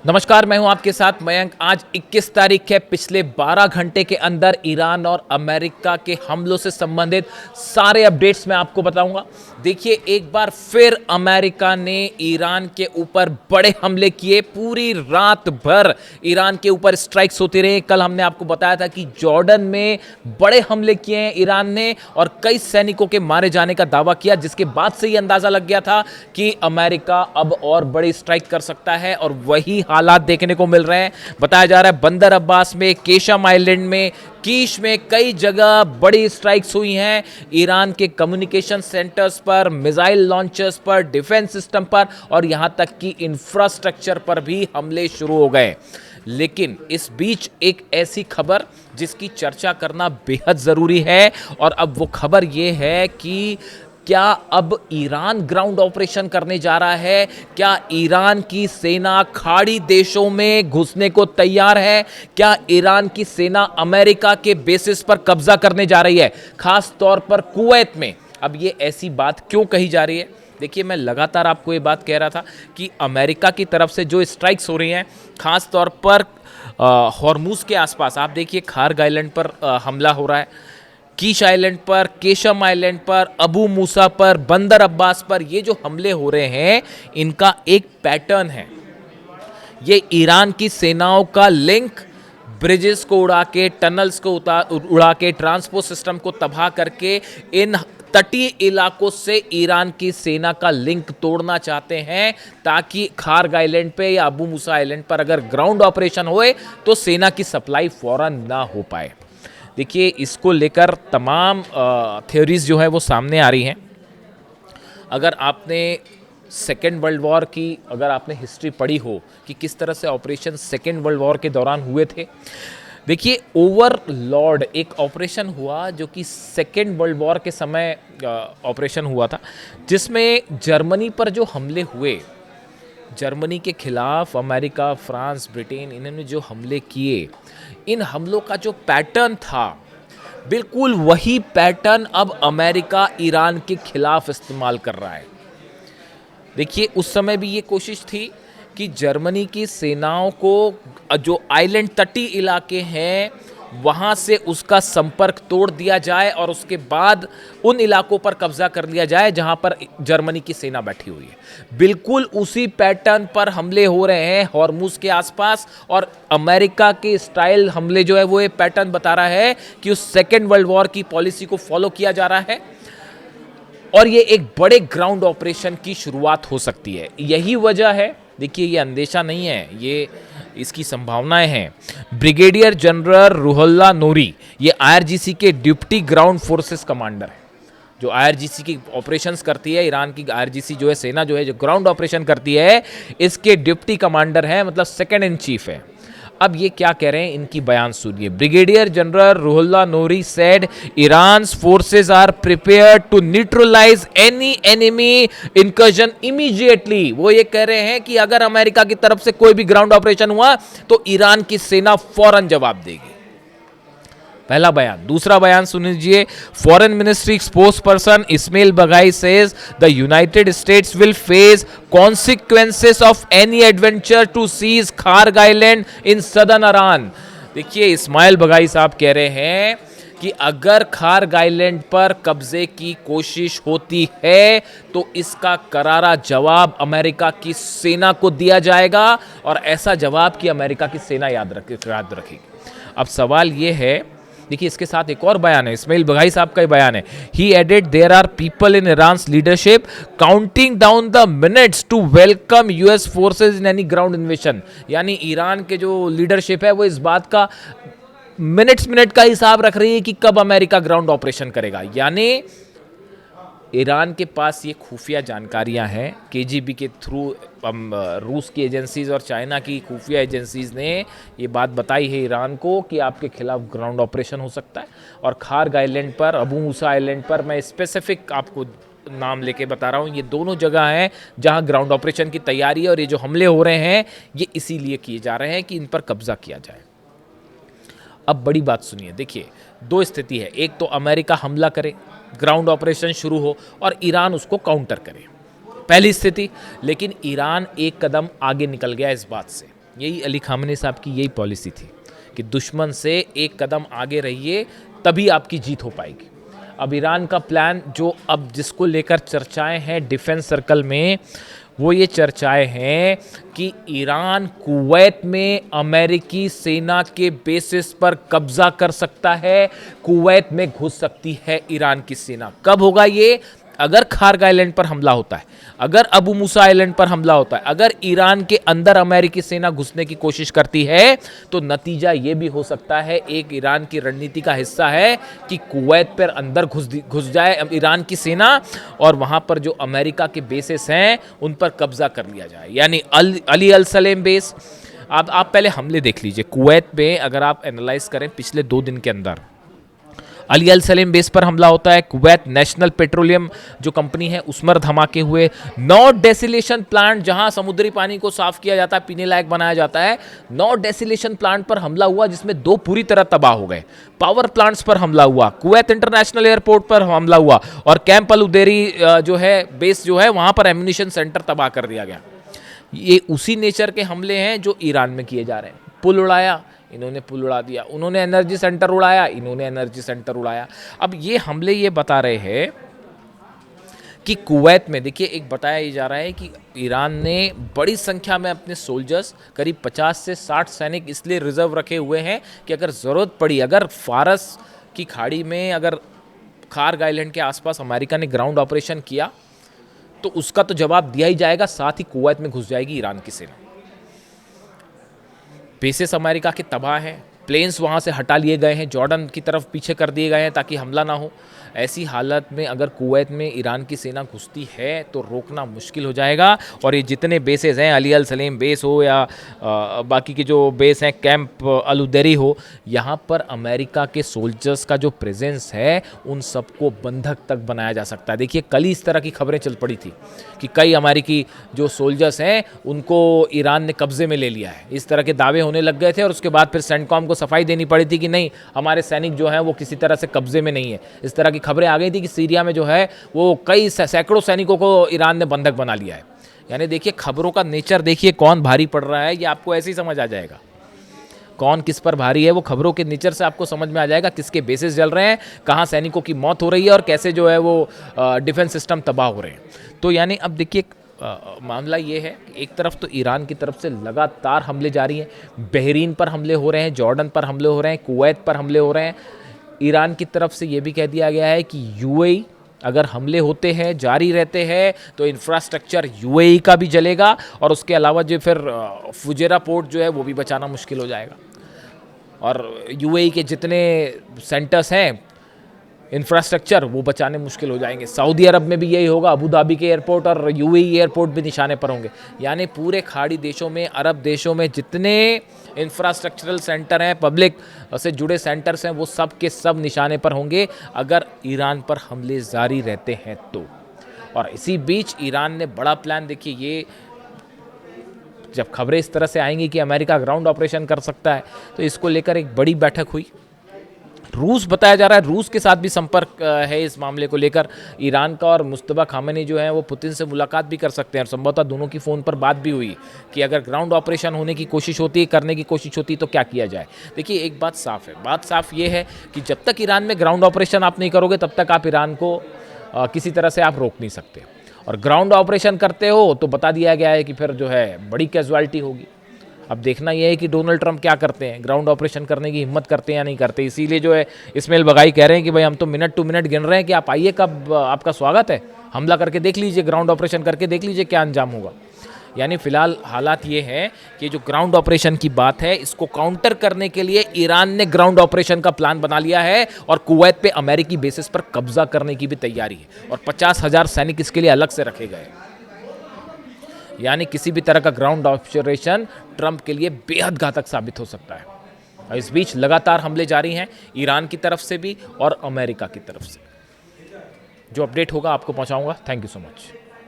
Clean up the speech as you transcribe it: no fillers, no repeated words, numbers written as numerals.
नमस्कार, मैं हूं आपके साथ मयंक। आज 21 तारीख है। पिछले 12 घंटे के अंदर ईरान और अमेरिका के हमलों से संबंधित सारे अपडेट्स मैं आपको बताऊंगा। देखिए, एक बार फिर अमेरिका ने ईरान के ऊपर बड़े हमले किए। पूरी रात भर ईरान के ऊपर स्ट्राइक्स होती रही। कल हमने आपको बताया था कि जॉर्डन में बड़े हमले किए हैं ईरान ने और कई सैनिकों के मारे जाने का दावा किया, जिसके बाद से ही अंदाजा लग गया था कि अमेरिका अब और बड़ी स्ट्राइक कर सकता है और वही हालात देखने को मिल रहे हैं। बताया जा रहा है बंदर अब्बास में, केशम आइलैंड में, कीश में कई जगह बड़ी स्ट्राइक्स हुई हैं। ईरान के कम्युनिकेशन सेंटर्स पर, मिसाइल लॉन्चर्स पर, डिफेंस सिस्टम पर और यहां तक कि इंफ्रास्ट्रक्चर पर भी हमले शुरू हो गए। लेकिन इस बीच एक ऐसी खबर जिसकी चर्चा करना बेहद जरूरी है और अब वो खबर ये है कि क्या अब ईरान ग्राउंड ऑपरेशन करने जा रहा है? क्या ईरान की सेना खाड़ी देशों में घुसने को तैयार है? क्या ईरान की सेना अमेरिका के बेसिस पर कब्जा करने जा रही है, खास तौर पर कुवैत में? अब ये ऐसी बात क्यों कही जा रही है? देखिए, मैं लगातार आपको ये बात कह रहा था कि अमेरिका की तरफ से जो स्ट्राइक्स हो रही हैं, खास तौर पर हॉर्मुज के आसपास, आप देखिए खार्ग आइलैंड पर हमला हो रहा है, कीश आइलैंड पर, केशम आइलैंड पर, अबू मूसा पर, बंदर अब्बास पर। ये जो हमले हो रहे हैं, इनका एक पैटर्न है। ये ईरान की सेनाओं का लिंक ब्रिजेस को उड़ा के, टनल्स को उड़ा के, ट्रांसपोर्ट सिस्टम को तबाह करके इन तटीय इलाकों से ईरान की सेना का लिंक तोड़ना चाहते हैं, ताकि खार्ग आइलैंड पे या अबू मूसा आइलैंड पर अगर ग्राउंड ऑपरेशन होए तो सेना की सप्लाई फौरन ना हो पाए। देखिए, इसको लेकर तमाम थ्योरीज जो है वो सामने आ रही हैं। अगर आपने सेकेंड वर्ल्ड वॉर की अगर आपने हिस्ट्री पढ़ी हो कि किस तरह से ऑपरेशन सेकेंड वर्ल्ड वॉर के दौरान हुए थे, देखिए ओवरलॉर्ड एक ऑपरेशन हुआ जो कि सेकेंड वर्ल्ड वॉर के समय ऑपरेशन हुआ था, जिसमें जर्मनी पर जो हमले हुए, जर्मनी के खिलाफ अमेरिका, फ्रांस, ब्रिटेन, इन्होंने जो हमले किए, इन हमलों का जो पैटर्न था, बिल्कुल वही पैटर्न अब अमेरिका ईरान के खिलाफ इस्तेमाल कर रहा है। देखिए, उस समय भी ये कोशिश थी कि जर्मनी की सेनाओं को जो आइलैंड तटीय इलाके हैं वहाँ से उसका संपर्क तोड़ दिया जाए और उसके बाद उन इलाकों पर कब्जा कर लिया जाए जहाँ पर जर्मनी की सेना बैठी हुई है। बिल्कुल उसी पैटर्न पर हमले हो रहे हैं हॉर्मुज के आसपास और अमेरिका के स्टाइल हमले जो है वो ये पैटर्न बता रहा है कि उस सेकेंड वर्ल्ड वॉर की पॉलिसी को फॉलो किया जा रहा है और ये एक बड़े ग्राउंड ऑपरेशन की शुरुआत हो सकती है। यही वजह है, देखिए ये अंदेशा नहीं है, ये इसकी संभावनाएं हैं। ब्रिगेडियर जनरल रुहुल्लाह नूरी, ये आईआरजीसी के डिप्टी ग्राउंड फोर्सेस कमांडर है। जो आईआरजीसी की ऑपरेशंस करती है, ईरान की आईआरजीसी जो है सेना जो है जो ग्राउंड ऑपरेशन करती है, इसके डिप्टी कमांडर हैं, मतलब सेकंड इन चीफ है। अब ये क्या कह रहे हैं, इनकी बयान सुनिए। Brigadier general Ruhollah Noori said Iran's forces are prepared to neutralize any enemy incursion immediately. वो ये कह रहे हैं कि अगर अमेरिका की तरफ से कोई भी ग्राउंड ऑपरेशन हुआ तो ईरान की सेना फौरन जवाब देगी। पहला बयान। दूसरा बयान सुन लीजिए। Foreign ministry spokesperson Ismail Baghaei says the United States will face consequences of any adventure to seize Kharg Island in southern Iran. देखिए, इस्माइल बगाई साहब कह रहे हैं कि अगर खार्ग आइलैंड पर कब्जे की कोशिश होती है तो इसका करारा जवाब अमेरिका की सेना को दिया जाएगा और ऐसा जवाब कि अमेरिका की सेना याद रखेगी। अब सवाल यह है, देखिए इसके साथ एक और बयान है, इस्माइल बगाई साहब का ही बयान है। He added there are people in Iran's leadership counting down the minutes to welcome US forces in any ground invasion. यानी ईरान के जो लीडरशिप है वो इस बात का मिनट का हिसाब रख रही है कि कब अमेरिका ग्राउंड ऑपरेशन करेगा। यानी ईरान के पास ये खुफिया जानकारियां हैं, केजीबी के थ्रू रूस की एजेंसीज और चाइना की खुफिया एजेंसीज ने ये बात बताई है ईरान को कि आपके खिलाफ ग्राउंड ऑपरेशन हो सकता है। और खार्ग आइलैंड पर, अबू मूसा आइलैंड पर, मैं स्पेसिफिक आपको नाम लेके बता रहा हूँ, ये दोनों जगह हैं जहाँ ग्राउंड ऑपरेशन की तैयारी है और ये जो हमले हो रहे हैं ये इसीलिए किए जा रहे हैं कि इन पर कब्जा किया जाए। अब बड़ी बात सुनिए। देखिए, दो स्थिति है, एक तो अमेरिका हमला करे, ग्राउंड ऑपरेशन शुरू हो और ईरान उसको काउंटर करे, पहली स्थिति। लेकिन ईरान एक कदम आगे निकल गया इस बात से। यही अली खामनेई साहब की यही पॉलिसी थी कि दुश्मन से एक कदम आगे रहिए, तभी आपकी जीत हो पाएगी। अब ईरान का प्लान जो अब जिसको लेकर चर्चाएं हैं डिफेंस सर्कल में, वो ये चर्चाएं हैं कि ईरान कुवैत में अमेरिकी सेना के बेसिस पर कब्जा कर सकता है, कुवैत में घुस सकती है ईरान की सेना। कब होगा ये? अगर खार्ग आइलैंड पर हमला होता है, अगर अबू मूसा आइलैंड पर हमला होता है, अगर ईरान के अंदर अमेरिकी सेना घुसने की कोशिश करती है, तो नतीजा ये भी हो सकता है, एक ईरान की रणनीति का हिस्सा है कि कुवैत पर अंदर घुस जाए ईरान की सेना और वहां पर जो अमेरिका के बेसेस हैं उन पर कब्जा कर लिया जाए। यानी अली अल सलेम बेस, आप पहले हमले देख लीजिए कुवैत में। अगर आप एनालाइज करें पिछले 2 दिन के अंदर अली अल सलेम बेस पर हमला होता है, कुवैत नेशनल पेट्रोलियम जो कंपनी है उसमें धमाके हुए, नॉर्थ डेसिलेशन प्लांट जहां समुद्री पानी को साफ किया जाता है, पीने लायक बनाया जाता है, नॉर्थ डेसिलेशन प्लांट पर हमला हुआ जिसमें 2 पूरी तरह तबाह हो गए। पावर प्लांट्स पर हमला हुआ, कुवैत इंटरनेशनल एयरपोर्ट पर हमला हुआ और कैंप अल उदेरी जो है बेस जो है वहां पर एम्यूनिशन सेंटर तबाह कर दिया गया। ये उसी नेचर के हमले हैं जो ईरान में किए जा रहे हैं। पुल उड़ाया, इन्होंने पुल उड़ा दिया, उन्होंने एनर्जी सेंटर उड़ाया, इन्होंने एनर्जी सेंटर उड़ाया। अब ये हमले ये बता रहे हैं कि कुवैत में देखिए एक बताया जा रहा है कि ईरान ने बड़ी संख्या में अपने सोल्जर्स करीब 50 से 60 सैनिक इसलिए रिजर्व रखे हुए हैं कि अगर ज़रूरत पड़ी, अगर फारस की खाड़ी में, अगर खार्ग आइलैंड के आसपास अमेरिका ने ग्राउंड ऑपरेशन किया तो उसका तो जवाब दिया ही जाएगा, साथ ही कुवैत में घुस जाएगी ईरान की सेना। बेसेस अमेरिका के तबाह हैं, प्लेन्स वहाँ से हटा लिए गए हैं, जॉर्डन की तरफ पीछे कर दिए गए हैं ताकि हमला ना हो। ऐसी हालत में अगर कुवैत में ईरान की सेना घुसती है तो रोकना मुश्किल हो जाएगा। और ये जितने बेसेस हैं, अली अल सलेम बेस हो या बाकी के जो बेस हैं, कैंप अल उदेरी हो, यहाँ पर अमेरिका के सोल्जर्स का जो प्रेजेंस है उन सबको बंधक तक बनाया जा सकता है। देखिए कल ही इस तरह की खबरें चल पड़ी थी कि कई अमेरिकी जो सोल्जर्स हैं उनको ईरान ने कब्जे में ले लिया है, इस तरह के दावे होने लग गए थे और उसके बाद फिर सेंटकॉम को सफाई देनी पड़ी थी कि नहीं, हमारे सैनिक जो हैं वो किसी तरह से कब्जे में नहीं है। इस तरह की खबरें आ गई थी कि सीरिया में जो है वो कई सैकड़ों सैनिकों को ईरान ने बंधक बना लिया है। यानी देखिए खबरों का नेचर देखिए, कौन भारी पड़ रहा है ये आपको ऐसे ही समझ आ जाएगा। कौन किस पर भारी है वो खबरों के नेचर से आपको समझ में आ जाएगा, किसके बेसिस जल रहे हैं, कहाँ सैनिकों की मौत हो रही है और कैसे जो है वो डिफेंस सिस्टम तबाह हो रहे हैं। तो यानी अब देखिए मामला ये है कि एक तरफ तो ईरान की तरफ से लगातार हमले जारी हैं, बहरीन पर हमले हो रहे हैं, जॉर्डन पर हमले हो रहे हैं, कुवैत पर हमले हो रहे हैं। ईरान की तरफ से ये भी कह दिया गया है कि यूएई अगर हमले होते हैं, जारी रहते हैं, तो इंफ्रास्ट्रक्चर यूएई का भी जलेगा और उसके अलावा जो फिर फुजेरा पोर्ट जो है वो भी बचाना मुश्किल हो जाएगा। और यूएई के जितने सेंटर्स हैं इंफ्रास्ट्रक्चर वो बचाने मुश्किल हो जाएंगे। सऊदी अरब में भी यही होगा, अबू धाबी के एयरपोर्ट और यूएई एयरपोर्ट भी निशाने पर होंगे। यानी पूरे खाड़ी देशों में, अरब देशों में जितने इंफ्रास्ट्रक्चरल सेंटर हैं, पब्लिक से जुड़े सेंटर्स हैं, वो सब के सब निशाने पर होंगे अगर ईरान पर हमले जारी रहते हैं तो। और इसी बीच ईरान ने बड़ा प्लान, देखिए ये जब खबरें इस तरह से आएंगी कि अमेरिका ग्राउंड ऑपरेशन कर सकता है तो इसको लेकर एक बड़ी बैठक हुई। रूस बताया जा रहा है, रूस के साथ भी संपर्क है इस मामले को लेकर ईरान का, और मुस्तफा खामेनी जो है वो पुतिन से मुलाकात भी कर सकते हैं और संभवतः दोनों की फ़ोन पर बात भी हुई कि अगर ग्राउंड ऑपरेशन होने की कोशिश होती, करने की कोशिश होती तो क्या किया जाए। देखिए एक बात साफ है, बात साफ ये है कि जब तक ईरान में ग्राउंड ऑपरेशन आप नहीं करोगे तब तक आप ईरान को किसी तरह से आप रोक नहीं सकते, और ग्राउंड ऑपरेशन करते हो तो बता दिया गया है कि फिर जो है बड़ी कैजुअलिटी होगी। अब देखना यह है कि डोनाल्ड ट्रंप क्या करते हैं, ग्राउंड ऑपरेशन करने की हिम्मत करते हैं या नहीं करते। इसीलिए जो है इस्माइल बगाई कह रहे हैं कि भाई हम तो मिनट टू मिनट गिन रहे हैं कि आप आइए, कब आपका स्वागत है, हमला करके देख लीजिए, ग्राउंड ऑपरेशन करके देख लीजिए क्या अंजाम होगा। यानी फिलहाल हालात ये हैं कि जो ग्राउंड ऑपरेशन की बात है इसको काउंटर करने के लिए ईरान ने ग्राउंड ऑपरेशन का प्लान बना लिया है और कुवैत पे अमेरिकी बेसिस पर कब्जा करने की भी तैयारी है और 50,000 सैनिक इसके लिए अलग से रखे गए। यानी किसी भी तरह का ग्राउंड ऑपरेशन ट्रंप के लिए बेहद घातक साबित हो सकता है। और इस बीच लगातार हमले जारी हैं ईरान की तरफ से भी और अमेरिका की तरफ से। जो अपडेट होगा आपको पहुंचाऊंगा। Thank you so much.